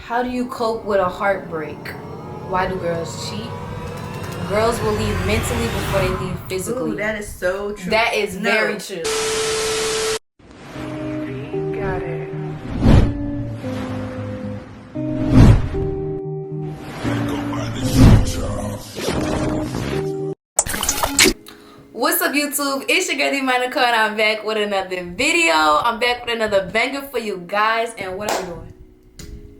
How do you cope with a heartbreak? Why do girls cheat? Girls will leave mentally before they leave physically. Ooh, that is so true. That is very true. Got it. What's up, YouTube? It's your girl theemyanicole, and I'm back with another video. I'm back with another banger for you guys. And what are we doing?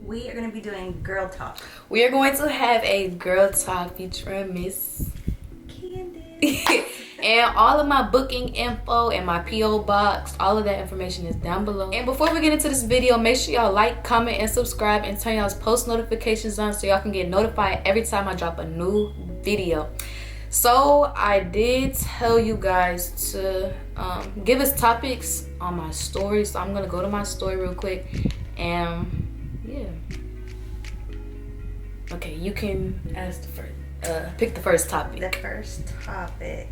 We are going to be doing girl talk. We are going to have a girl talk featuring Miss Candace. And all of my booking info and my P.O. box, all of that information is down below. And before we get into this video, make sure y'all like, comment, and subscribe, and turn y'all's post notifications on so y'all can get notified every time I drop a new video. So I did tell you guys to give us topics on my story, so I'm gonna go to my story real quick and yeah. Okay, you can ask the first pick the first topic. The first topic.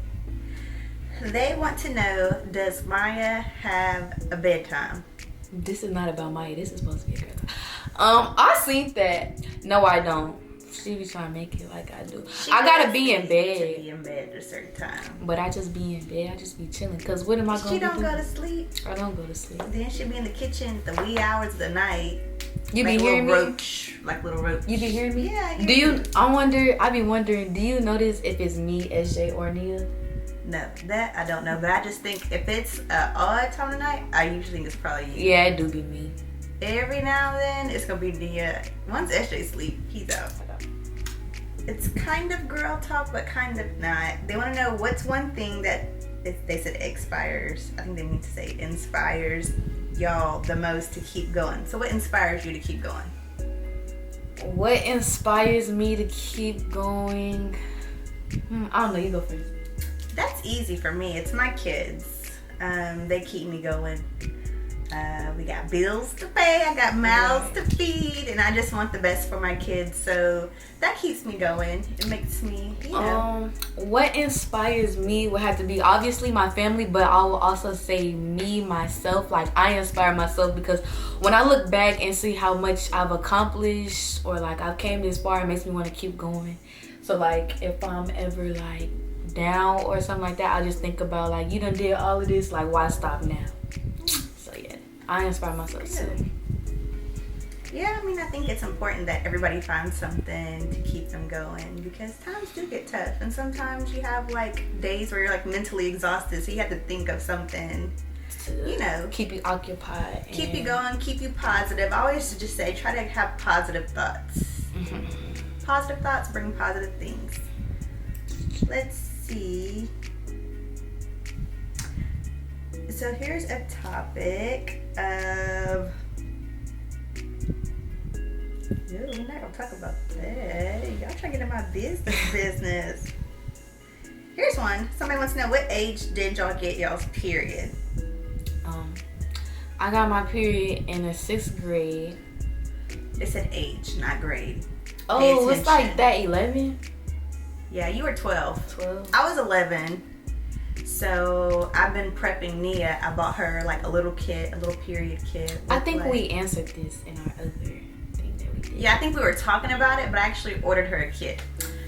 They want to know, does Maya have a bedtime? This is not about Maya. This is supposed to be a girl talk. I seen that. No, I don't. She be trying to make it like I do. I gotta be in bed. To be in bed at a certain time. But I just be in bed. I just be chilling. Cause what am I gonna do? She don't go to sleep. I don't go to sleep. Then she be in the kitchen at the wee hours of the night. You like be hearing me? Roach, like little roach. You be hearing me? Yeah. Do you? I be wondering. Do you notice if it's me, SJ, or Nia? No, that I don't know. But I just think if it's an odd time of night, I usually think it's probably you. Yeah, it do be me. Every now and then, it's gonna be Nia. Once SJ sleep, he's out. It's kind of girl talk, but kind of not. They want to know what's one thing that they said expires. I think they mean to say inspires y'all the most to keep going. So what inspires you to keep going? What inspires me to keep going? I don't know. You go first. That's easy for me. It's my kids. They keep me going. We got bills to pay, I got mouths to feed, and I just want the best for my kids, so that keeps me going. It makes me, you know. What inspires me would have to be obviously my family, but I will also say me, myself. Like, I inspire myself because when I look back and see how much I've accomplished or like I've came this far, it makes me want to keep going. So like if I'm ever like down or something like that, I just think about like, you done did all of this, like why stop now? I inspire myself too. Yeah, I mean, I think it's important that everybody finds something to keep them going because times do get tough, and sometimes you have like days where you're like mentally exhausted, so you have to think of something to, you know, keep you occupied, keep you going, keep you positive. I always just say try to have positive thoughts. Mm-hmm. Positive thoughts bring positive things. Let's see. So here's a topic of... Ooh, we're not going to talk about that. Y'all trying to get in my business. Here's one. Somebody wants to know, what age did y'all get y'all's period? I got my period in the 6th grade. They said age, not grade. Oh, it's like that 11? Yeah, you were 12. 12. I was 11. So I've been prepping Nia. I bought her like a little kit, a little period kit. I think we answered this in our other thing that we did. Yeah, I think we were talking about it, but I actually ordered her a kit.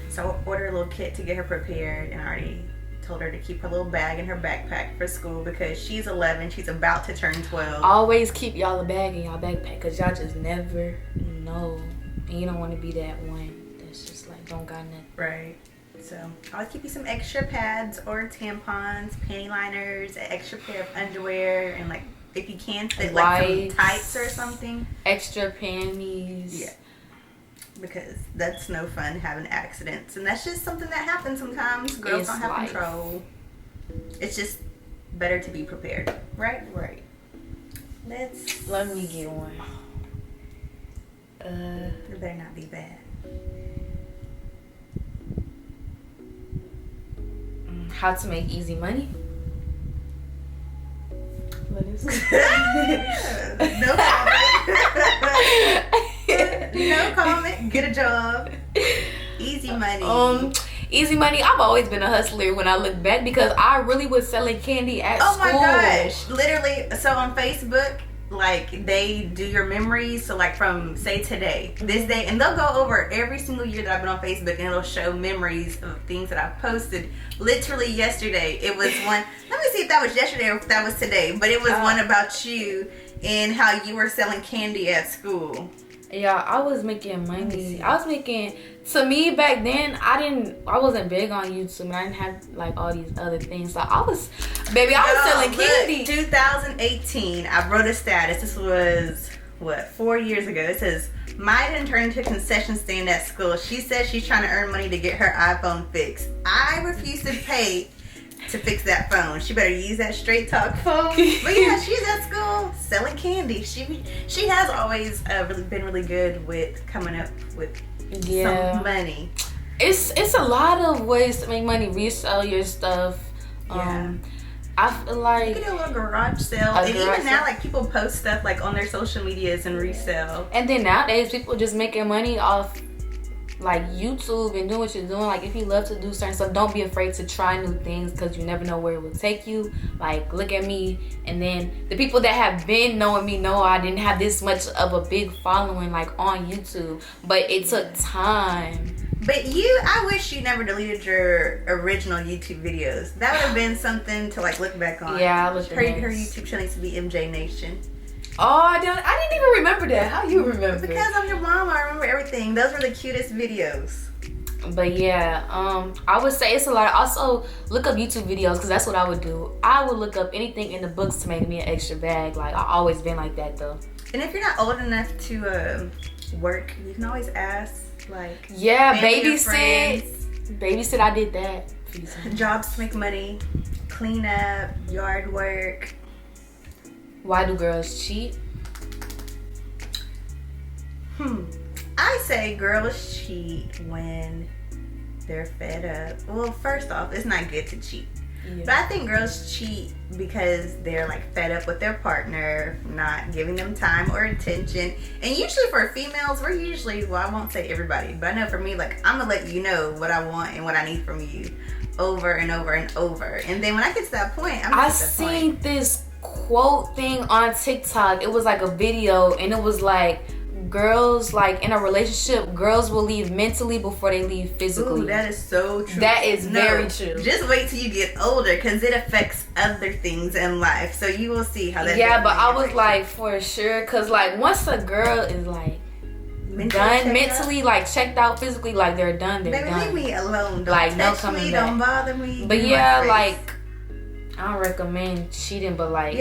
So I ordered a little kit to get her prepared, and I already told her to keep her little bag in her backpack for school because she's 11. She's about to turn 12. Always keep y'all a bag in y'all backpack because y'all just never know. And you don't want to be that one that's just like don't got nothing. Right. So I'll keep you some extra pads or tampons, panty liners, an extra pair of underwear, and like if you can fit like some tights or something. Extra panties. Yeah. Because that's no fun having accidents, and that's just something that happens sometimes. Girls don't have control. It's just better to be prepared, right? Right. Let me get one. It better not be bad. How to make easy money? No comment. No comment. Get a job. Easy money. Easy money. I've always been a hustler when I look back because I really was selling candy at school. Oh my gosh. Literally, so on Facebook, like they do your memories. So like from say today, this day, and they'll go over every single year that I've been on Facebook, and it'll show memories of things that I've posted. Literally yesterday, it was one. Let me see if that was yesterday or if that was today. But it was one about you and how you were selling candy at school. Yeah, I was making money. I was making, to me back then, I wasn't big on YouTube, and I didn't have like all these other things. So I was selling candy. 2018, I wrote a status. This was, 4 years ago. It says, Maya didn't turn into a concession stand at school. She says she's trying to earn money to get her iPhone fixed. I refuse to pay to fix that phone. She better use that straight talk phone. But yeah, she's at school selling candy. She has always been really good with coming up with some money. It's a lot of ways to make money. Resell your stuff. I feel like you can do a little garage sale, and even now, like people post stuff like on their social medias and resell. And then nowadays, people just making money off like YouTube and doing what you're doing. Like if you love to do certain stuff, don't be afraid to try new things, because you never know where it will take you. Like look at me, and then the people that have been knowing me know I didn't have this much of a big following like on YouTube, but it took time. But I wish you never deleted your original YouTube videos. That would have been something to like look back on. Yeah, her YouTube channel needs to be MJ Nation. Oh, I didn't even remember that. How you remember? Because I'm your mom, I remember everything. Those were the cutest videos. But yeah, I would say it's a lot. Also, look up YouTube videos, because that's what I would do. I would look up anything in the books to make me an extra bag. Like I always been like that though. And if you're not old enough to work, you can always ask. Like babysit. I did that. Jobs to make money, clean up, yard work. Why do girls cheat? I say girls cheat when they're fed up. Well, first off, it's not good to cheat. Yeah. But I think girls cheat because they're like fed up with their partner, not giving them time or attention. And usually for females, we're usually, well, I won't say everybody, but I know for me, like I'm gonna let you know what I want and what I need from you over and over and over. And then when I get to that point, I seen this quote thing on TikTok. It was like a video, and it was like, girls, like in a relationship, girls will leave mentally before they leave physically. Ooh, that is so true. That is very true. Just wait till you get older, because it affects other things in life. So you will see how that. Yeah, but I was like, for sure, because like once a girl is like done mentally, like checked out physically, like they're done. They're done. Leave me alone. Don't like touch me. Don't bother me. But yeah, like I don't recommend cheating, but like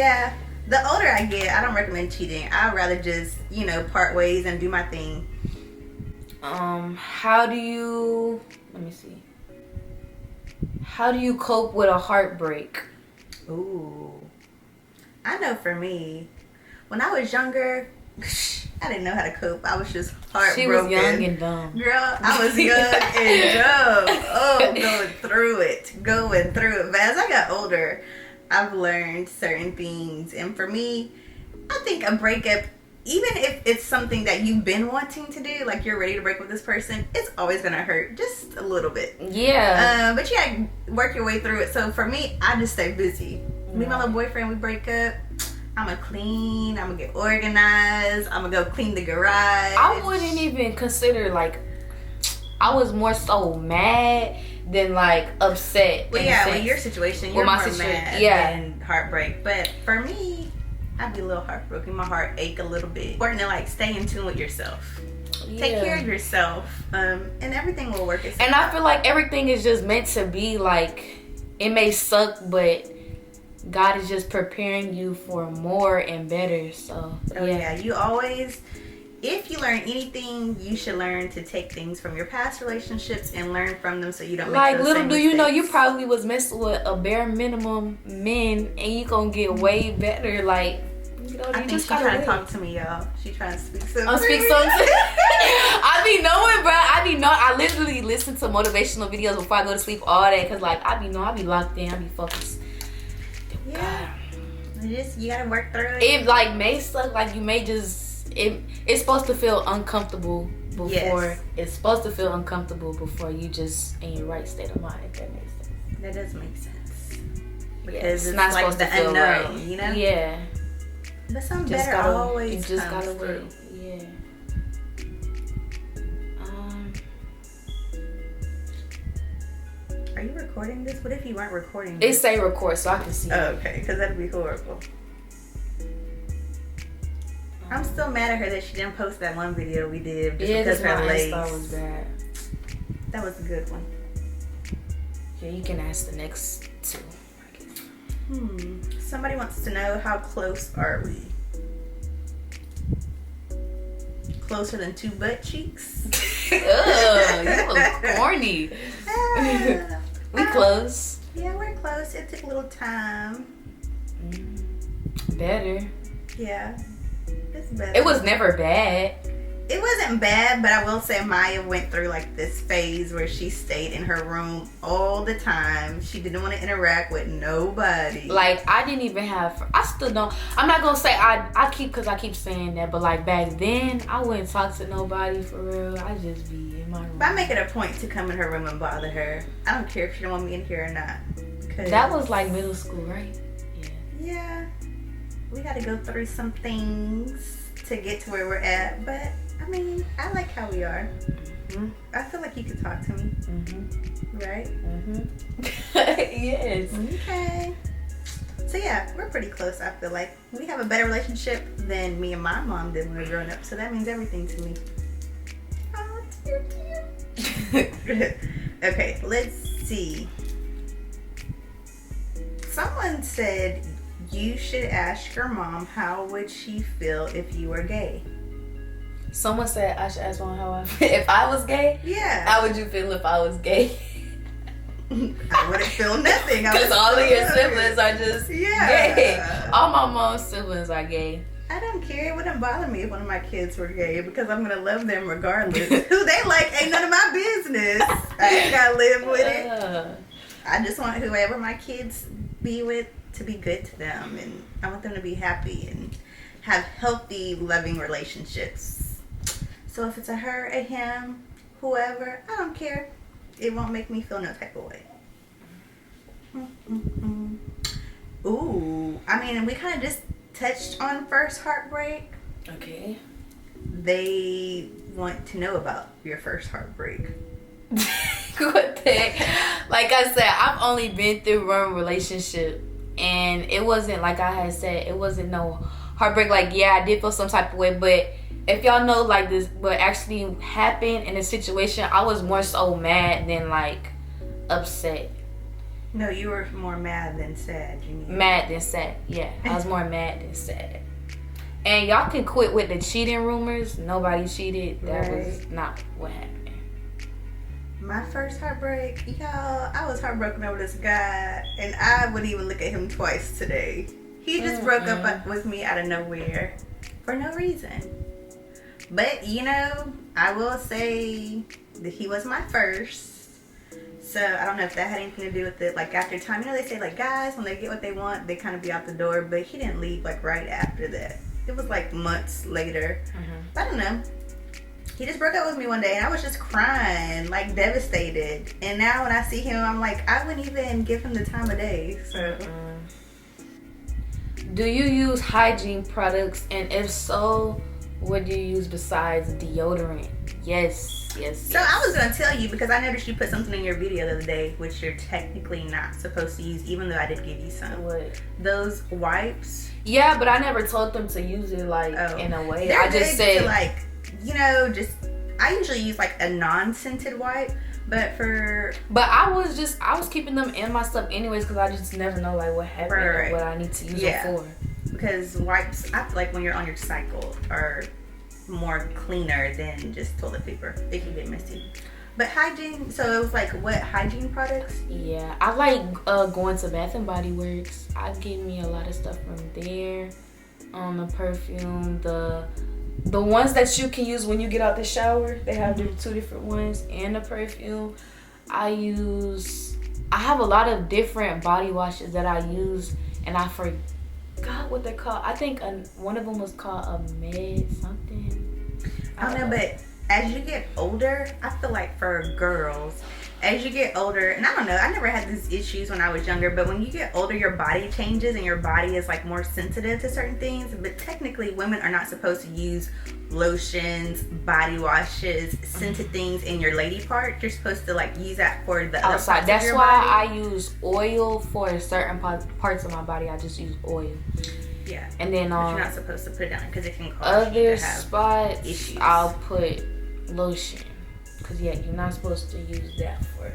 the older I get, I don't recommend cheating. I'd rather just, part ways and do my thing. How do you cope with a heartbreak? Ooh. I know for me, when I was younger, I didn't know how to cope. I was just heartbroken. She was young and dumb. Girl, I was young and dumb. Oh, going through it. But as I got older, I've learned certain things. And for me, I think a breakup, even if it's something that you've been wanting to do, like you're ready to break with this person, it's always going to hurt just a little bit. Yeah. But you got to work your way through it. So for me, I just stay busy. Me and my little boyfriend, we break up. I'm going to clean. I'm going to get organized. I'm going to go clean the garage. I wouldn't even consider, like, I was more so mad than like upset. Well, yeah, with your situation, you're more mad than heartbreak. But for me, I'd be a little heartbroken. My heart ache a little bit. Important to like stay in tune with yourself. Yeah. Take care of yourself, and everything will work itself. And I feel like everything is just meant to be. Like, it may suck, but God is just preparing you for more and better. So you always. If you learn anything, you should learn to take things from your past relationships and learn from them so you don't make like those little same do mistakes. You know, you probably was messing with a bare minimum men, and you gonna get way better. Like, I think she's trying to talk to me, y'all. She trying to speak something. I be knowing, bro. I literally listen to motivational videos before I go to sleep, all that, cause like I be locked in, I be focused. Yeah, you gotta work through it. It like may suck, like you may just. It's supposed to feel uncomfortable before it's supposed to feel uncomfortable before you just in your right state of mind, if that makes sense. That does make sense. Because it's not like the unknown, right. Yeah. But some better always you just comes gotta through. wait. Yeah. Are you recording this? What if you weren't recording It this? say record so I can see. Oh, okay, because that'd be horrible. I'm still mad at her that she didn't post that one video we did just because her legs. That was bad. That was a good one. Yeah, you can ask the next two. Somebody wants to know, how close are we? Closer than 2 butt cheeks? Ugh, you look corny. We close. Yeah, we're close. It took a little time. Better. Yeah, it's better. It was never bad. It wasn't bad, but I will say Maya went through like this phase where she stayed in her room all the time. She didn't want to interact with nobody. Like, I didn't even have, I still don't, I'm not gonna say I keep saying that, but like back then, I wouldn't talk to nobody for real. I just be in my room. But I make it a point to come in her room and bother her. I don't care if she don't want me in here or not. That was like middle school, right? Yeah. We had to go through some things to get to where we're at, but I mean, I like how we are. I feel like you could talk to me. Right? Yes. Okay. So yeah, we're pretty close, I feel like. We have a better relationship than me and my mom did when we were growing up, so that means everything to me. Oh, it's cute. Okay, let's see. Someone said you should ask your mom how would she feel if you were gay. Someone said I should ask one how I feel if I was gay. Yeah. How would you feel if I was gay? I wouldn't feel nothing. Because all of your siblings are just gay. All my mom's siblings are gay. I don't care. It wouldn't bother me if one of my kids were gay because I'm gonna love them regardless. Who they like ain't none of my business. I ain't gotta live with it. I just want whoever my kids be with to be good to them, and I want them to be happy and have healthy, loving relationships. So if it's a her, a him, whoever, I don't care. It won't make me feel no type of way. Ooh, I mean, we kind of just touched on first heartbreak. Okay. They want to know about your first heartbreak. What the heck? Like I said, I've only been through one relationship, and it wasn't, like I had said, it wasn't no heartbreak. Like, yeah, I did feel some type of way, but if y'all know, like, this, what actually happened in the situation, I was more so mad than, like, upset. No, you were more mad than sad. You mean? Mad than sad, yeah. I was more mad than sad. And y'all can quit with the cheating rumors. Nobody cheated. That was not what happened. My first heartbreak, y'all, I was heartbroken over this guy, and I wouldn't even look at him twice today. He just broke up with me out of nowhere for no reason. But, you know, I will say that he was my first. So, I don't know if that had anything to do with it. Like, after time, you know, they say, like, guys, when they get what they want, they kind of be out the door. But he didn't leave, like, right after that. It was, like, months later. I don't know. He just broke up with me one day, and I was just crying, like, devastated. And now when I see him, I'm like, I wouldn't even give him the time of day. So, do you use hygiene products? And if so, what do you use besides deodorant? Yes. So I was going to tell you, because I noticed you put something in your video the other day, which you're technically not supposed to use, even though I did give you some. What? Those wipes. Yeah, but I never told them to use it, like, in a way. They're I just said, to, like, you know, just, I usually use, like, a non-scented wipe, but I was keeping them in my stuff anyways, because I just never know, like, what happened or what I need to use it for. Because wipes, I feel like when you're on your cycle, are more cleaner than just toilet paper. They can get messy. But hygiene, so it was like, what hygiene products? Yeah, I like going to Bath and Body Works. I get me a lot of stuff from there. The perfume, the ones that you can use when you get out the shower. They have two different ones, and the perfume. I have a lot of different body washes that I use, and I forgot what they're called. I think one of them was called a med something. I don't know, but as you get older, I feel like for girls, as you get older, and I don't know, I never had these issues when I was younger, but when you get older, your body changes and your body is like more sensitive to certain things. But technically, women are not supposed to use lotions, body washes, scented things in your lady part. You're supposed to like use that for the other outside. parts That's of your why body. I use oil for certain parts of my body. I just use oil. Yeah. And then But you're not supposed to put it down because it can cause you other to have spots, issues. I'll put lotion. Because, yeah, you're not supposed to use that for.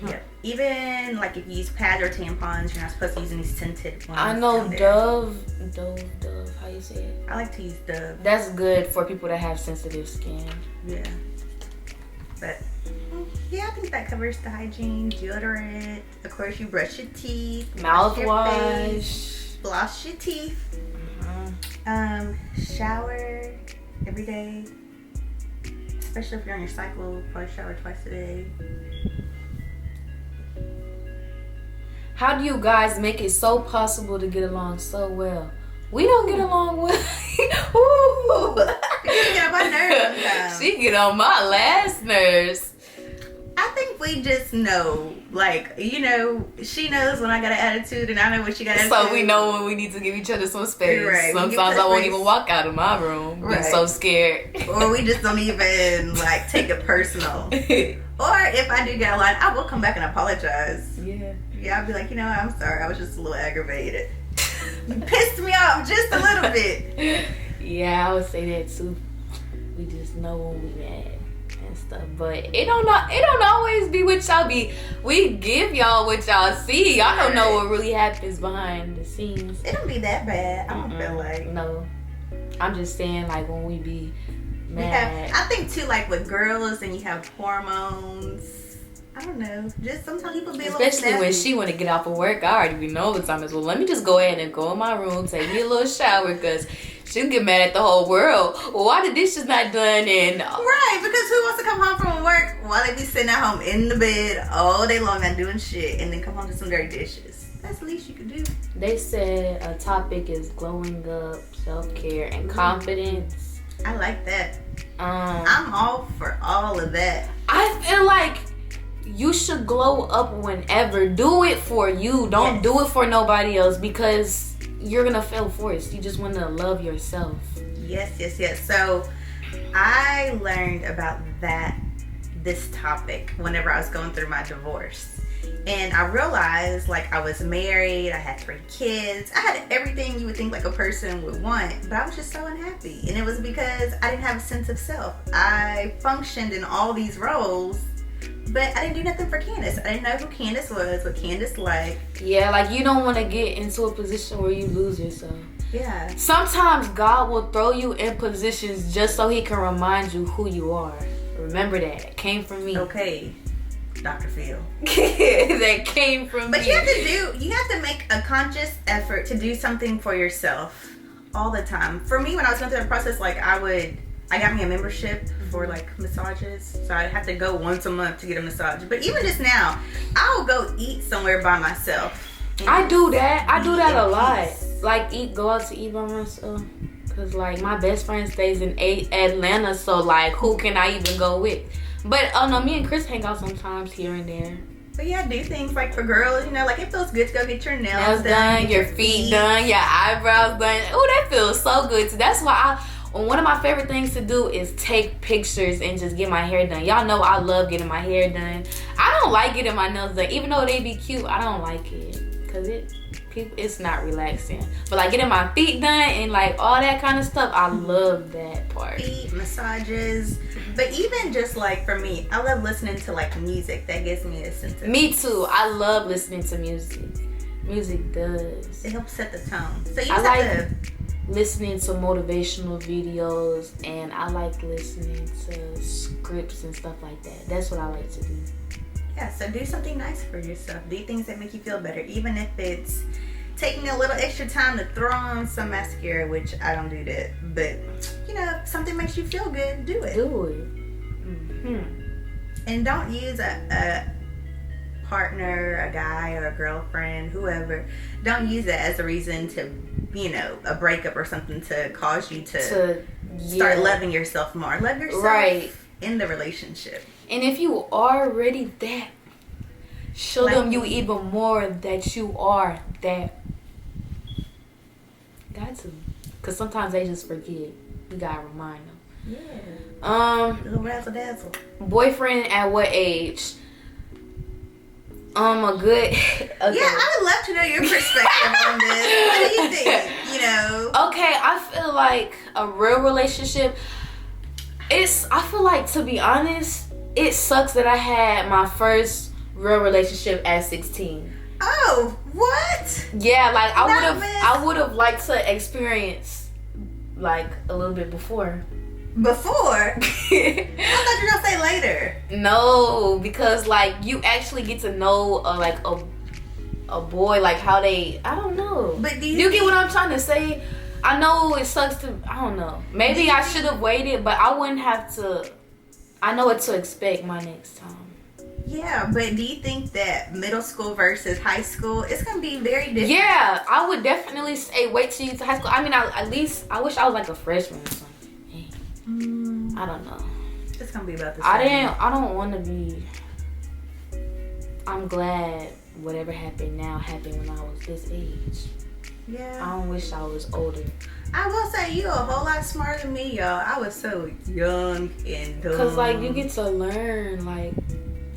Yeah. Even like if you use pads or tampons, you're not supposed to use any scented ones. I know down there. Dove, how you say it? I like to use Dove. That's good for people that have sensitive skin. Yeah. But yeah, I think that covers the hygiene, deodorant. Of course, you brush your teeth, Mouthwash, floss your teeth, shower every day. Especially if you're on your cycle, probably shower twice a day. How do you guys make it so possible to get along so well? We don't get along well. Ooh. You get on my nerves sometimes. She get on my last nerves. I think we just know, like, you know, she knows when I got an attitude and I know when she got an attitude. So we know when we need to give each other some space. Right. Sometimes I won't even walk out of my room. Right. I'm so scared. Or we just don't even, like, take it personal. Or if I do get a line, I will come back and apologize. Yeah. Yeah, I'll be like, you know what, I'm sorry. I was just a little aggravated. You pissed me off just a little bit. Yeah, I would say that too. We just know when we mad and stuff, but it don't always be what y'all be. We give y'all what y'all see. Y'all don't know what really happens behind the scenes. It don't be that bad. I don't feel like. No, I'm just saying like when we be mad. I think too, like with girls and you have hormones. I don't know. Just sometimes people be a little Especially when she want to get off of work. I already be know the time as well. Let me just go ahead and go in my room, take me a little shower, because she'll get mad at the whole world. Why the dishes not done? And right, because who wants to come home from work while they be sitting at home in the bed all day long not doing shit and then come home to some dirty dishes? That's the least you could do. They said a topic is glowing up, self-care, and confidence. I like that. I'm all for all of that. I feel like you should glow up whenever. Do it for you. Don't do it for nobody else, because you're gonna feel forced. You just want to love yourself. Yes. So I learned about this topic whenever I was going through my divorce. And I realized, like, I was married, I had 3 kids, I had everything you would think like a person would want, but I was just so unhappy. And it was because I didn't have a sense of self. I functioned in all these roles, but I didn't do nothing for Candace. I didn't know who Candace was, what Candace liked. Yeah, like you don't want to get into a position where you lose yourself. Yeah. Sometimes God will throw you in positions just so he can remind you who you are. Remember that. It came from me. Okay, Dr. Phil. That came from me. But you have to make a conscious effort to do something for yourself all the time. For me, when I was going through the process, like I got me a membership for like massages, so I'd have to go once a month to get a massage. But even just now, I'll go eat somewhere by myself. I do that. I do that a lot. Like go out to eat by myself. Cause like my best friend stays in Atlanta, so like who can I even go with? But no, me and Chris hang out sometimes here and there. But yeah, do things like for girls, you know, like it feels good to go get your nails done, your feet done, your eyebrows done. Oh, that feels so good too. That's why one of my favorite things to do is take pictures and just get my hair done. Y'all know I love getting my hair done. I don't like getting my nails done, even though they be cute. I don't like it because it's not relaxing. But like getting my feet done and like all that kind of stuff, I love that part. Feet massages, but even just like for me, I love listening to like music that gives me a sense of me too. I love listening to music. Music does. It helps set the tone. So you I just like have to listening to motivational videos, and I like listening to scripts and stuff like that. That's what I like to do. Yeah, so do something nice for yourself. Do things that make you feel better, even if it's taking a little extra time to throw on some mascara, which I don't do that. But, you know, if something makes you feel good, do it. Do it. Mm-hmm. And don't use a partner, a guy or a girlfriend, whoever. Don't use it as a reason to, you know, a breakup or something to cause you to start loving yourself more. Love yourself. Right. in the relationship. And if you are already that, show them you even more that you are that. Got to. Because sometimes they just forget. You got to remind them. Yeah. Little razzle dazzle. Boyfriend at what age? A good. Okay. Yeah, I would love to know your perspective on this. What do you think? You know. Okay, I feel like a real relationship. I feel like, to be honest, it sucks that I had my first real relationship at 16. Oh, what? Yeah, like I would have liked to experience like a little bit before. Before? I thought you were gonna say later. No, because like you actually get to know like a boy, like how they, I don't know. But do you get what I'm trying to say? I know it sucks to, I don't know. Maybe I should have waited, but I wouldn't have to. I know what to expect my next time. Yeah, but do you think that middle school versus high school, it's gonna be very different? Yeah, I would definitely say wait till you to high school. I mean, at least I wish I was like a freshman or something. I don't know. It's gonna be about the same. I don't want to be. I'm glad whatever happened now happened when I was this age. Yeah. I don't wish I was older. I will say you a whole lot smarter than me, y'all. I was so young and dumb. Cause like you get to learn. Like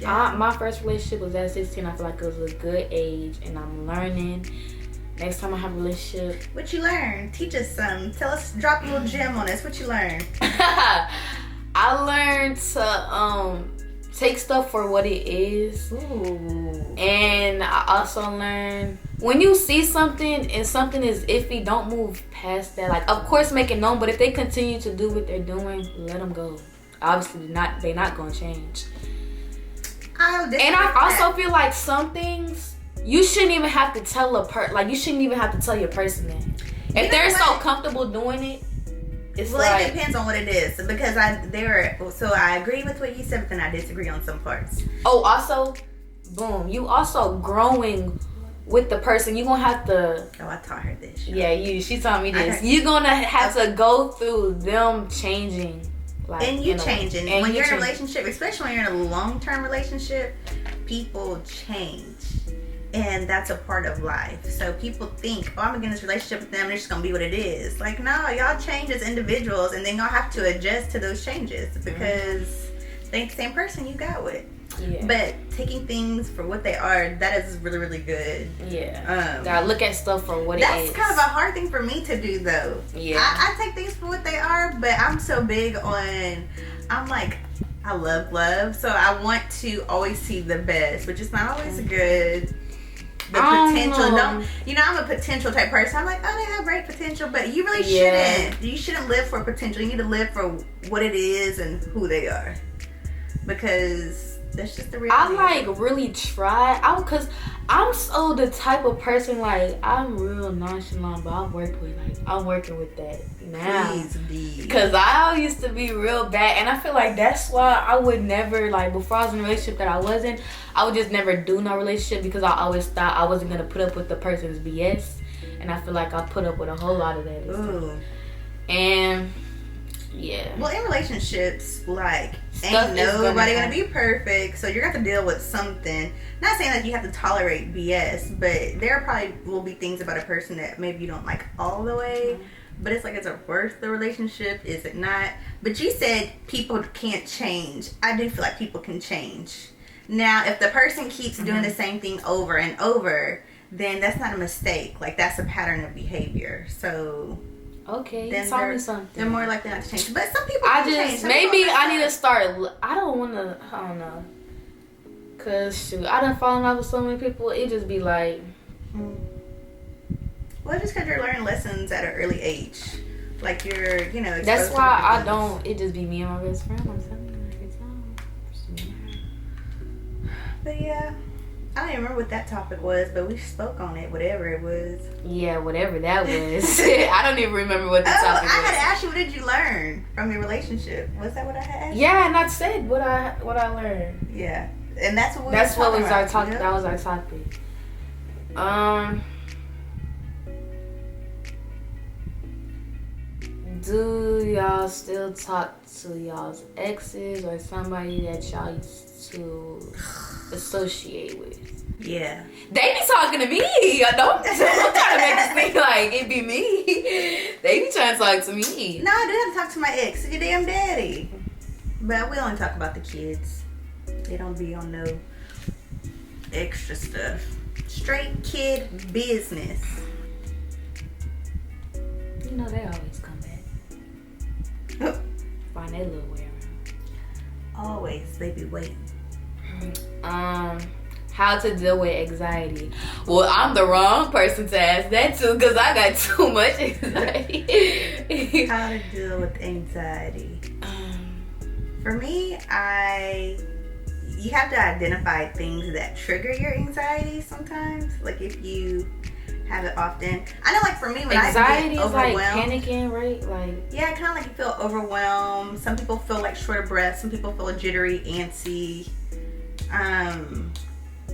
my first relationship was at 16. I feel like it was a good age, and I'm learning. Next time I have a relationship. What you learn? Teach us some. Tell us, drop a little gem on us. What you learn? I learned to take stuff for what it is. Ooh. And I also learned when you see something and something is iffy, don't move past that. Like, of course, make it known, but if they continue to do what they're doing, let them go. Obviously, they're not gonna change. And I also feel like some things you shouldn't even have to tell you shouldn't even have to tell your person that. If they're so comfortable doing it, it's it depends on what it is. Because I agree with what you said, but then I disagree on some parts. Oh, also, boom, you also growing with the person. You're gonna have to. Oh, I taught her this. Yeah, she taught me this. You're gonna have to go through them changing. And you changing. And when you're in a relationship, especially when you're in a long-term relationship, people change. And that's a part of life. So people think, I'm gonna get in this relationship with them and it's just gonna be what it is. Like, no, y'all change as individuals and then y'all have to adjust to those changes because they ain't the same person you got with. Yeah. But taking things for what they are, that is really, really good. Yeah. Gotta look at stuff for what it is. That's kind of a hard thing for me to do, though. Yeah. I take things for what they are, but I'm so big on, I love. So I want to always see the best, which is not always good. The potential. I'm a potential type person. I'm like, they have great potential, but you really shouldn't. You shouldn't live for potential. You need to live for what it is and who they are. Because that's just the reality. I really try. Because I'm so the type of person, I'm real nonchalant, but I'm working with that now. Please be. Because I used to be real bad, and I feel like that's why I would never, before I was in a relationship that I wasn't, I would just never do no relationship because I always thought I wasn't going to put up with the person's BS. And I feel like I put up with a whole lot of that. Ooh. And, yeah. Well, in relationships, ain't nobody gonna be perfect, so you're gonna have to deal with something. Not saying that you have to tolerate BS, but there probably will be things about a person that maybe you don't like all the way. But it's is it worth the relationship? Is it not? But you said people can't change. I do feel like people can change. Now, if the person keeps doing the same thing over and over, then that's not a mistake. That's a pattern of behavior. So. Okay, then tell me something. They're more likely not to change. But some people can change. Maybe I need to start. I don't know. Because, shoot, I done fall in love with so many people. It just be like. Well, just because you're learning lessons at an early age. You're, that's why I don't. It just be me and my best friend. I'm telling you every time. But, yeah. I don't even remember what that topic was, but we spoke on it, whatever it was. Yeah, whatever that was. I don't even remember what the topic was. I had asked you, what did you learn from your relationship? Was that what I had asked you? Yeah, and I said what I learned. Yeah, and that's what we That was our topic. That was our topic. Do y'all still talk to y'all's exes or somebody that y'all used to associate with? Yeah. They be talking to me. Don't try to make this seem like it be me. They be trying to talk to me. No, I do have to talk to my ex, your damn daddy. But we only talk about the kids. They don't be on no extra stuff. Straight kid business. You know they always come back. Find their little way around. Always, they be waiting. How to deal with anxiety? Well, I'm the wrong person to ask that to because I got too much anxiety. How to deal with anxiety? For me, you have to identify things that trigger your anxiety sometimes. Like if you have it often. I know, like for me, when anxiety I get overwhelmed, is like panicking, right? Like yeah, kind of like you feel overwhelmed. Some people feel like short of breath. Some people feel jittery, antsy.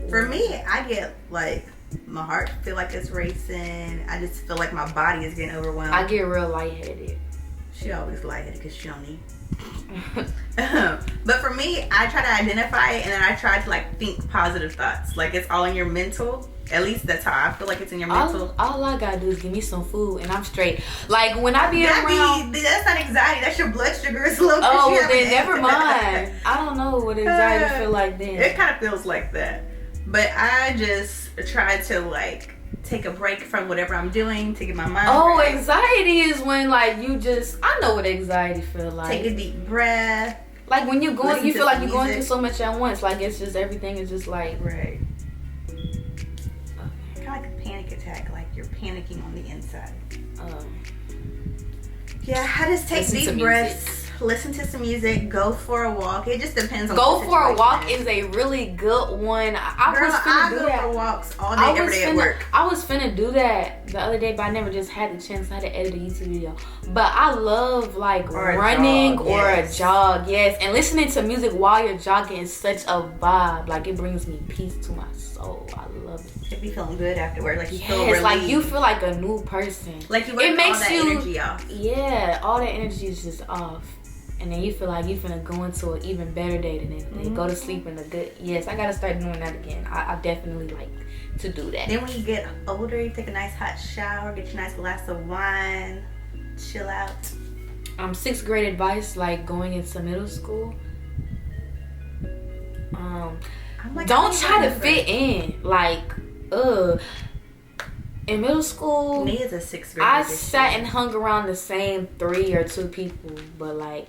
For me, I get like my heart feel like it's racing. I just feel like my body is getting overwhelmed. I get real lightheaded. She always lightheaded because she don't eat. But for me, I try to identify it and then I try to like think positive thoughts. Like it's all in your mental. At least that's how I feel like it's in your mental. All I gotta do is give me some food and I'm straight. Like when I be around, that's not anxiety. That's your blood sugar is low. Oh, then never mind. I don't know what anxiety feel like then. It kind of feels like that. But I just try to like take a break from whatever I'm doing to get my mind right. Anxiety is when like you just, I know what anxiety feel like. Take a deep breath. Like when you're going, you feel like you're going through so much at once. Like it's just, everything is just like. Right. Kind of like a panic attack. Like you're panicking on the inside. Yeah, I just take deep breaths. Listen to some music, go for a walk. It just depends on Go for a walk is a really good one. I go for walks all day, every day at work. I was finna do that the other day, but I never just had the chance. I had to edit a YouTube video. But I love like running or a jog, yes. And listening to music while you're jogging is such a vibe. Like it brings me peace to my soul. I love it. You be feeling good afterward. Like you feel relieved. Like you feel like a new person. Like you work all that energy off. Yeah, all that energy is just off. And then you feel like you're finna go into an even better day the next day. Go to sleep in a good. Yes, I gotta start doing that again. I definitely like to do that. Then when you get older, you take a nice hot shower, get you a nice glass of wine, chill out. 6th grade advice, like going into middle school. Don't try to fit in. Like, in middle school, me as a 6th grader, I sat and hung around the same 3 or 2 people, but like,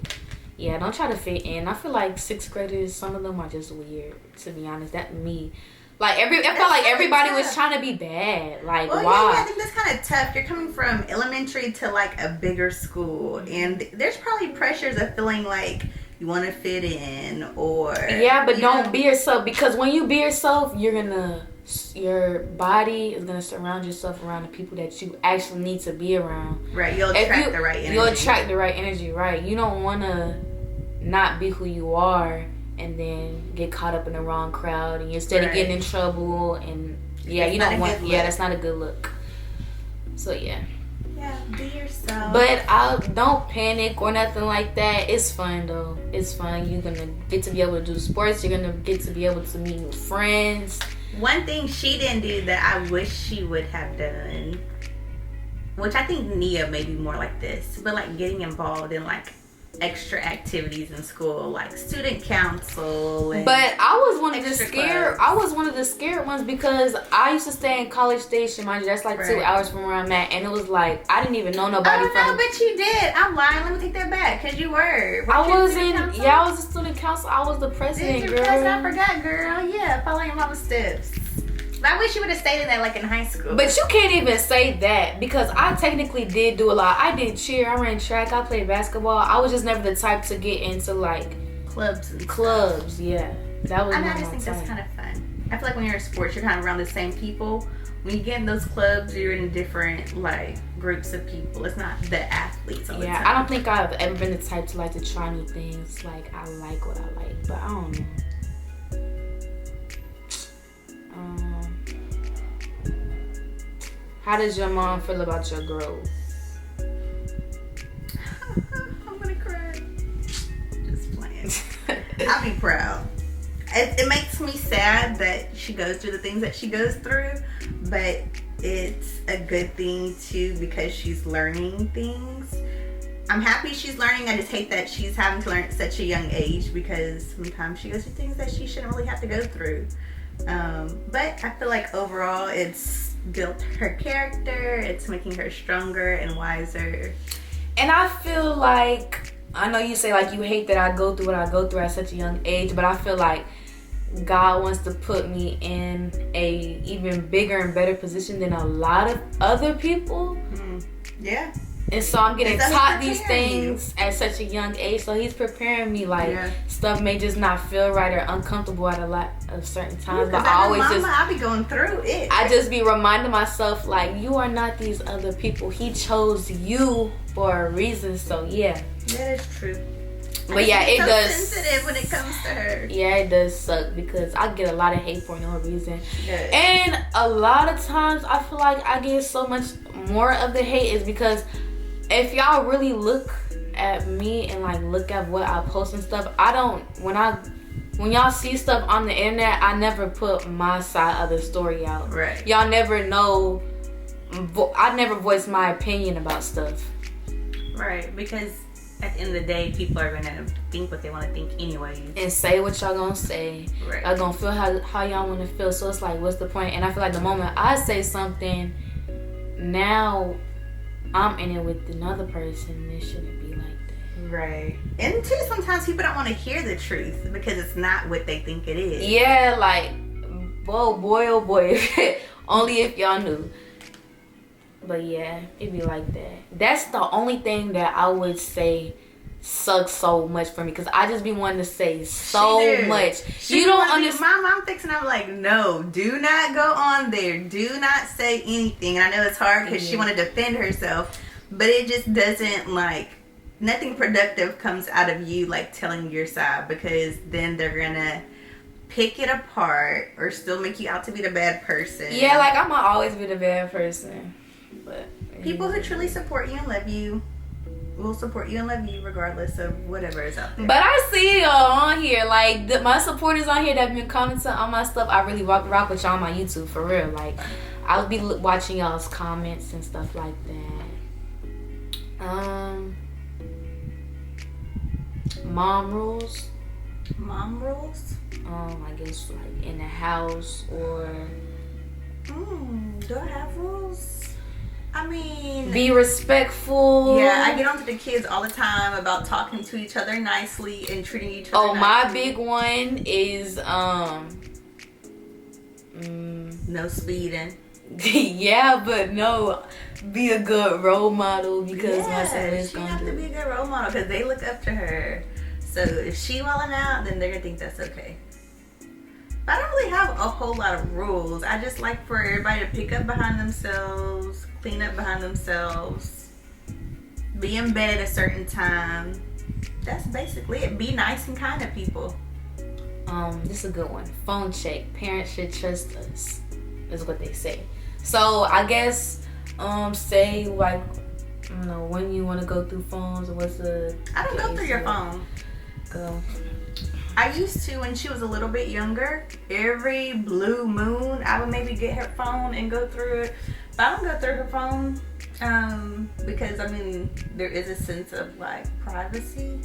yeah, don't try to fit in. I feel like 6th graders, some of them are just weird. To be honest, that me. Like I felt like everybody was trying to be bad. Like why? Yeah, I think that's kind of tough. You're coming from elementary to like a bigger school, and there's probably pressures of feeling like you want to fit in, or but don't be yourself, because when you be yourself, your body is gonna surround yourself around the people that you actually need to be around. Right, you'll attract the right energy. You'll attract the right energy, right? You don't want to not be who you are and then get caught up in the wrong crowd and instead of getting in trouble, and you don't want. Yeah, that's not a good look. So yeah, be yourself. But don't panic or nothing like that. It's fun though. It's fun. You're gonna get to be able to do sports. You're gonna get to be able to meet new friends. One thing she didn't do that I wish she would have done, which I think Nia may be more like this, but like getting involved in like extra activities in school, like student council. But I was one of the scared. I was one of the scared ones because I used to stay in College Station, mind you. That's like 2 hours from where I'm at, and it was like I didn't even know nobody. No, but you did. I'm lying. Let me take that back, because you were. I was I was a student council. I was the president, girl. I forgot, girl. Yeah, following your mama's steps. I wish you would have stayed in that like in high school. But you can't even say that, because I technically did do a lot. I did cheer, I ran track, I played basketball. I was just never the type to get into like clubs. Yeah, that was. I just think that's kind of fun. I feel like when you're in sports, you're kind of around the same people. When you get in those clubs, you're in different like groups of people. It's not the athletes all the time. I don't think I've ever been the type to like to try new things. Like I like what I like, but I don't know. How does your mom feel about your growth? I'll be proud. It makes me sad that she goes through the things that she goes through, but it's a good thing too because she's learning things. I'm happy she's learning. I just hate that she's having to learn at such a young age because sometimes she goes through things that she shouldn't really have to go through. But I feel like overall it's built her character. It's making her stronger and wiser. And I feel like, I know you say like you hate that I go through what I go through at such a young age, but I feel like God wants to put me in a even bigger and better position than a lot of other people. Yeah. And so I'm getting taught these things at such a young age. So he's preparing me like stuff may just not feel right or uncomfortable at a lot of certain times. But I always I'll be going through it. I just be reminding myself like you are not these other people. He chose you for a reason. So yeah. That is true. But yeah, it does. Sensitive when it comes to her. Yeah, it does suck because I get a lot of hate for no reason. Yes. And a lot of times I feel like I get so much more of the hate is because if y'all really look at me and like look at what I post and stuff, I don't when y'all see stuff on the internet, I never put my side of the story out. Right. Y'all never know. I never voice my opinion about stuff. Right, because at the end of the day, people are gonna think what they want to think anyways. And say what y'all gonna say. Right. Y'all gonna feel how y'all want to feel. So it's like, what's the point? And I feel like the moment I say something, now I'm in it with another person. It shouldn't be like that. Right. And too, sometimes people don't want to hear the truth because it's not what they think it is. Yeah, like, boy, oh boy. Only if y'all knew. But yeah, it'd be like that. That's the only thing that I would say sucks so much for me because I just be wanting to say so much. You don't understand. I'm fixing. I'm like, no, do not go on there. Do not say anything. And I know it's hard because she want to defend herself, but it just doesn't like nothing productive comes out of you like telling your side because then they're gonna pick it apart or still make you out to be the bad person. Yeah, like I'm gonna always be the bad person. But people who truly support you and love you will support you and love you regardless of whatever is out there. But I see y'all on here, like my supporters on here that have been commenting on my stuff. I really rock with y'all on my YouTube for real. Like I'll be watching y'all's comments and stuff like that. Mom rules. Mom rules? I guess like in the house or. Do I have rules? I mean, be respectful. Yeah, I get onto the kids all the time about talking to each other nicely and treating each other nicely. My big one is no speeding. Yeah, but no, be a good role model because my son is she has to be a good role model because they look up to her. So if she wilding out, then they're gonna think that's okay. But I don't really have a whole lot of rules. I just like for everybody to pick up behind themselves, clean up behind themselves, be in bed at a certain time. That's basically it. Be nice and kind to people. This is a good one. Phone check. Parents should trust us. Is what they say. So I guess say like when you want to go through phones or what's the. I don't go through your phone. Go. I used to when she was a little bit younger. Every blue moon, I would maybe get her phone and go through it. But I don't go through her phone because I mean there is a sense of like privacy.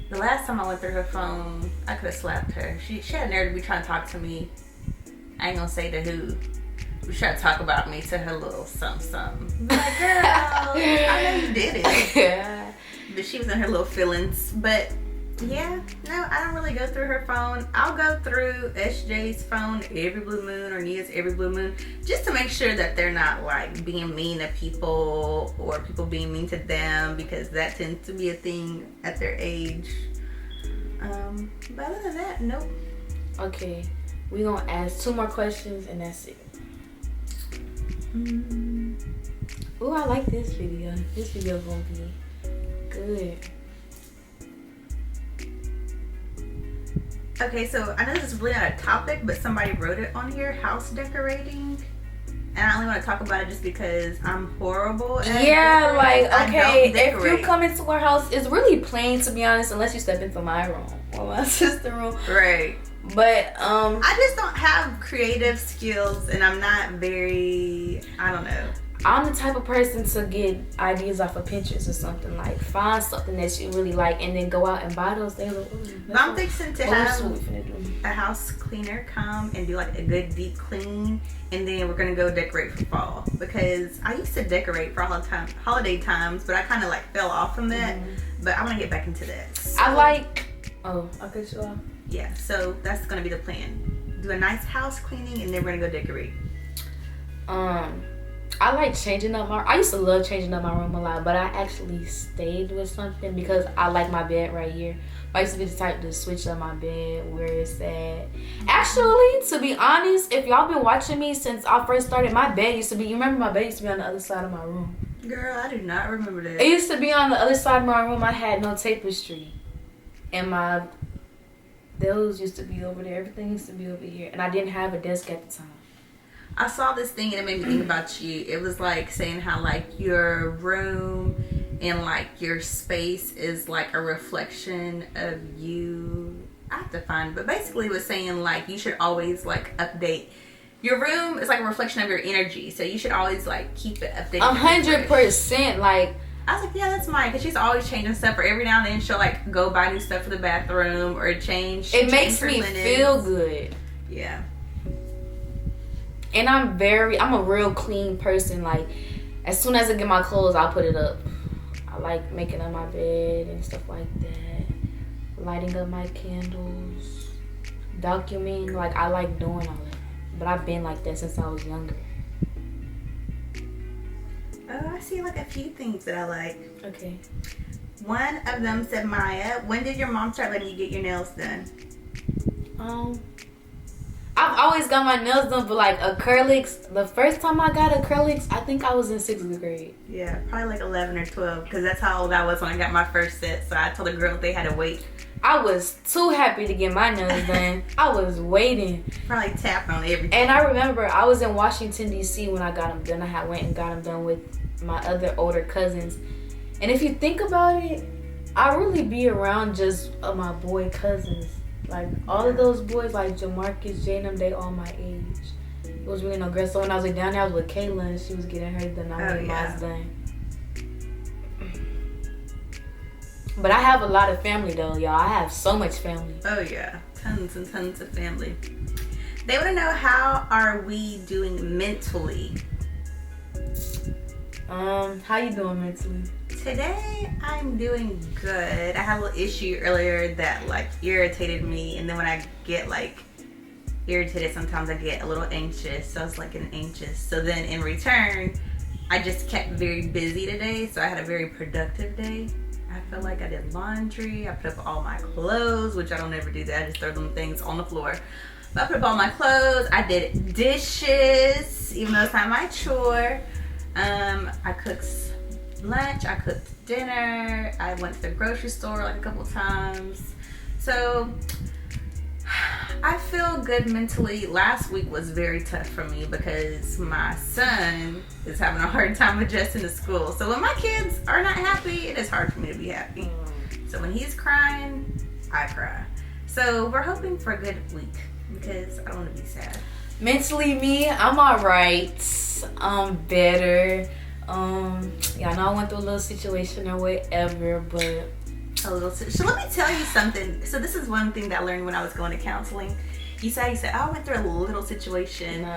The last time I went through her phone, I could have slapped her. She had nerve to be trying to talk to me. I ain't gonna say to who. She tried to talk about me to her little something. Like, girl, I know you did it. Yeah. But she was in her little feelings. But yeah, no, I don't really go through her phone. I'll go through SJ's phone every blue moon or Nia's every blue moon just to make sure that they're not like being mean to people or people being mean to them because that tends to be a thing at their age. But other than that, nope. Okay, we're gonna ask 2 more questions and that's it. Ooh, I like this video. This video gonna be good. Okay, so I know this is really not a topic, but somebody wrote it on here, house decorating. and I only want to talk about it just because I'm horrible at yeah, like, okay, if you come come into our house, it's really plain, to be honest, unless you step into my room or my sister's room. Right. But I just don't have creative skills, and I'm not very, I don't know. I'm the type of person to get ideas off of Pinterest or something. Like, find something that you really like and then go out and buy those things. But I'm fixing to have a house cleaner come and do like a good deep clean, and then we're gonna go decorate for fall, because I used to decorate for all the time, holiday times, but I kind of like fell off from that. But I want to get back into that. So, I cut you off. Yeah, so that's gonna be the plan. Do a nice house cleaning, and then we're gonna go decorate. I like changing up I used to love changing up my room a lot, but I actually stayed with something because I like my bed right here. I used to be the type to switch up my bed where it's at. Actually, to be honest, if y'all been watching me since I first started, my bed used to be, you remember my bed used to be on the other side of my room. Girl, I do not remember that. It used to be on the other side of my room. I had no tapestry. And those used to be over there. Everything used to be over here. And I didn't have a desk at the time. I saw this thing and it made me think about you. It was like saying how like your room and like your space is like a reflection of you. I have to find it, but basically it was saying like you should always like update. Your room is like a reflection of your energy, so you should always like keep it updated. 100%. Like, I was like, yeah, that's mine, because she's always changing stuff. Or every now and then she'll like go buy new stuff for the bathroom or change. It makes me feel good. Yeah. And I'm a real clean person. Like, as soon as I get my clothes, I'll put it up. I like making up my bed and stuff like that. Lighting up my candles. Documenting. Like, I like doing all that. But I've been like that since I was younger. Oh, I see like a few things that I like. Okay. One of them said, Maya, when did your mom start letting you get your nails done? I've always got my nails done, but like acrylics, the first time I got acrylics, I think I was in 6th grade. Yeah, probably like 11 or 12, because that's how old I was when I got my first set. So I told the girl they had to wait. I was too happy to get my nails done. I was waiting. Probably tapping on everything. And I remember I was in Washington, D.C. when I got them done. I went and got them done with my other older cousins. And if you think about it, I really be around just my boy cousins. Like, all of those boys, like Jamarcus, Janum, they all my age. It was really no girl. So when I was like down there, I was with Kayla, and she was getting hers done. I was mine done. But I have a lot of family, though, y'all. I have so much family. Oh, yeah. Tons and tons of family. They want to know, how are we doing mentally? How you doing mentally? Today, I'm doing good. I had a little issue earlier that, like, irritated me. And then when I get, like, irritated, sometimes I get a little anxious. So I was, like, getting anxious. So then, in return, I just kept very busy today. So I had a very productive day. I feel like I did laundry. I put up all my clothes, which I don't ever do that. I just throw them things on the floor. But I put up all my clothes. I did dishes, even though it's not my chore. I cooked lunch. I cooked dinner. I went to the grocery store like a couple times. So I feel good mentally. Last week was very tough for me because my son is having a hard time adjusting to school. So when my kids are not happy, it is hard for me to be happy. So when he's crying, I cry. So we're hoping for a good week because I don't want to be sad. Mentally, me, I'm alright. I'm better. Yeah, I know I went through a little situation or whatever, but So let me tell you something. So this is one thing that I learned when I was going to counseling. You said, oh, I went through a little situation.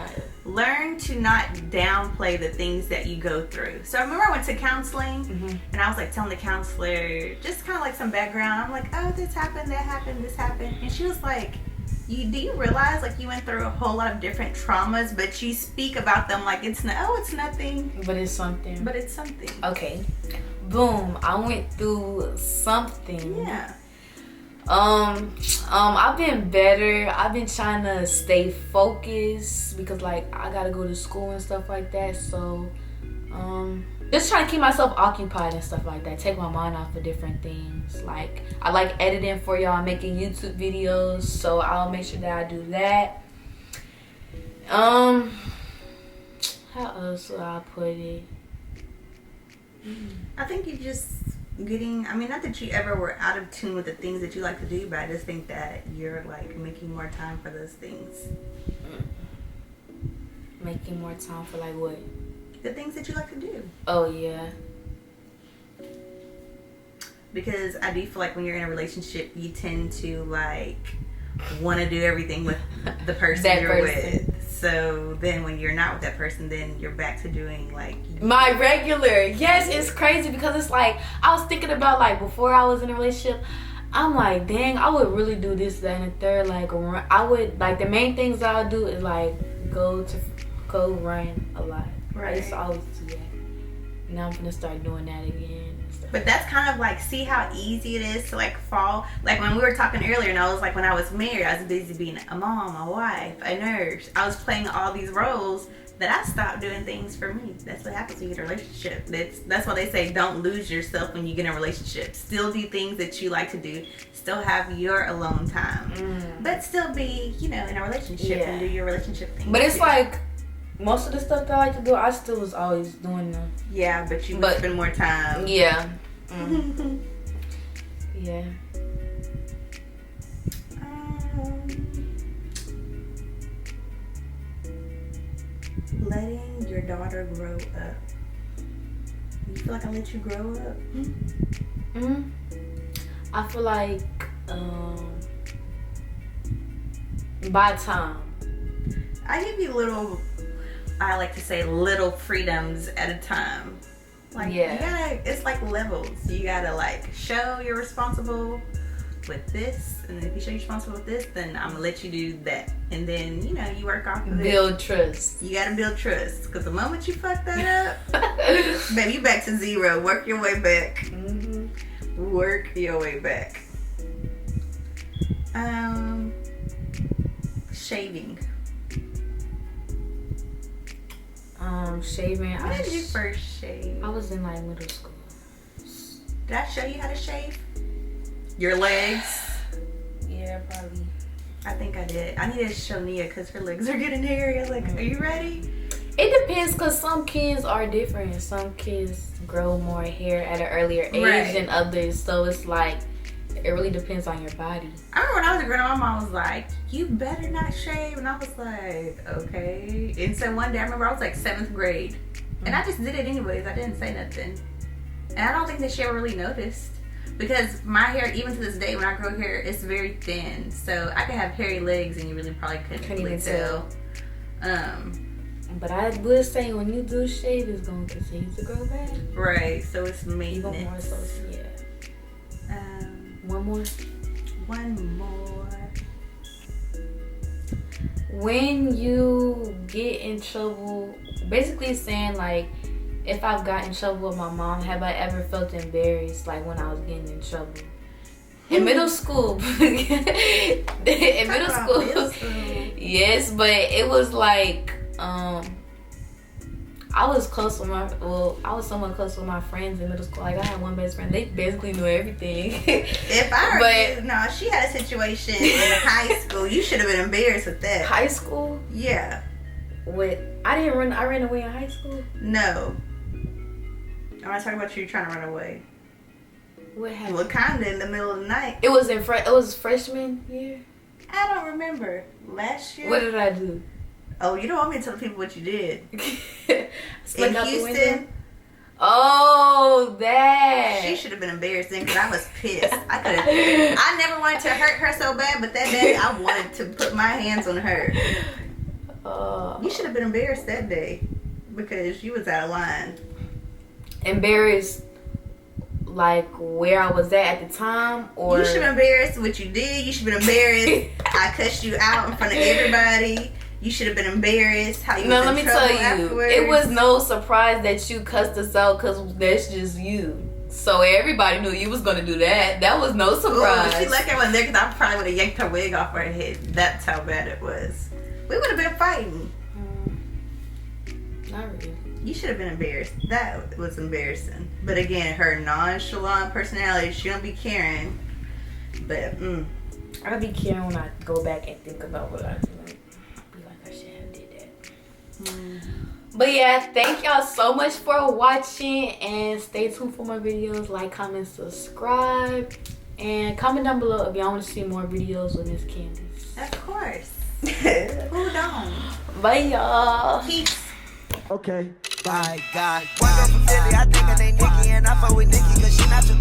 Learn to not downplay the things that you go through. So I remember I went to counseling, and I was like telling the counselor just kind of like some background. I'm like, oh, this happened, that happened, this happened. And she was like, do you realize like you went through a whole lot of different traumas, but you speak about them like it's nothing. But it's something. But it's something. Okay. Boom. I went through something. Yeah. I've been better. I've been trying to stay focused because like I gotta go to school and stuff like that. So just trying to keep myself occupied and stuff like that. Take my mind off of different things. Like I like editing for y'all, making YouTube videos, so I'll make sure that I do that. How else would I put it? I think you just getting, I mean, not that you ever were out of tune with the things that you like to do, but I just think that you're like making more time for those things. Making more time for like what? The things that you like to do. Oh, yeah. Because I do feel like when you're in a relationship, you tend to like want to do everything with the person you're with. So then when you're not with that person, then you're back to doing like my regular. Yes, it's crazy because it's like I was thinking about like before I was in a relationship, I'm like, dang, I would really do this, that, and the third. Like I would like the main things I'll do is like go run a lot. Right. I used to always do that. Now I'm gonna start doing that again. But that's kind of like, see how easy it is to like fall. Like when we were talking earlier, and I was like, when I was married, I was busy being a mom, a wife, a nurse. I was playing all these roles that I stopped doing things for me. That's what happens when you get a relationship. That's why they say don't lose yourself when you get in a relationship. Still do things that you like to do. Still have your alone time. But still be, in a relationship and do your relationship things. But it's like, most of the stuff that I like to do, I still was always doing them. Yeah, but you would spend more time. Yeah. Yeah. Letting your daughter grow up. You feel like I let you grow up? I feel like by time. I give you I like to say little freedoms at a time. Like it's like levels. You gotta like show you're responsible with this, and if you show you're responsible with this, then I'm gonna let you do that, and then you work off of it. Build trust. You gotta build trust, because the moment you fuck that up, baby, you back to zero. Work your way back. Work your way back. Shaving. Shaving. When did you first shave? I was in like middle school. Did I show you how to shave? Your legs? Yeah, probably. I think I did. I need to show Nia because her legs are getting hairy. I was like, are you ready? It depends, because some kids are different. Some kids grow more hair at an earlier age than others. So it's like, it really depends on your body. I remember when I was a girl, my mom was like, you better not shave. And I was like, okay. And so one day, I remember I was like 7th grade. And I just did it anyways. I didn't say nothing. And I don't think that she ever really noticed. Because my hair, even to this day, when I grow hair, it's very thin. So I could have hairy legs and you really probably couldn't really tell. But I would say when you do shave, it's going to continue to grow back. Right. So it's maintenance. Even more so, yeah. One more. When you get in trouble, basically it's saying like, if I've gotten in trouble with my mom, have I ever felt embarrassed like when I was getting in trouble? In middle school. Yes, but it was like, I was close with I was somewhat close with my friends in middle school. Like I had one best friend. They basically knew everything. If I heard no, she had a situation in high school. You should have been embarrassed with that. High school? Yeah. I ran away in high school? No. I'm not talking about you trying to run away. What happened? Well, kinda in the middle of the night. It was freshman year? I don't remember. Last year? What did I do? Oh, you don't want me to tell people what you did. In Houston? Oh, that. She should have been embarrassed then because I was pissed. I never wanted to hurt her so bad, but that day I wanted to put my hands on her. You should have been embarrassed that day because you was out of line. Embarrassed like where I was at the time, or you should have been embarrassed what you did. You should have been embarrassed I cussed you out in front of everybody. You should have been embarrassed how you was in trouble afterwards. It was no surprise that you cussed us out because that's just you. So everybody knew you was gonna do that. That was no surprise. Ooh, she lucky I wasn't there because I probably would have yanked her wig off her head. That's how bad it was. We would have been fighting. Not really. You should have been embarrassed. That was embarrassing. But again, her nonchalant personality, she don't be caring. But I'll be caring when I go back and think about what I did. I'll be like, I should have did that. But yeah, thank y'all so much for watching, and stay tuned for more videos. Like, comment, subscribe, and comment down below if y'all want to see more videos with Miss Candace. Of course. Who don't? Bye y'all. Peace. Okay. Bye, God. One girl from Philly, I think her name Nikki, and I fuck with Nikki, cause she not too big.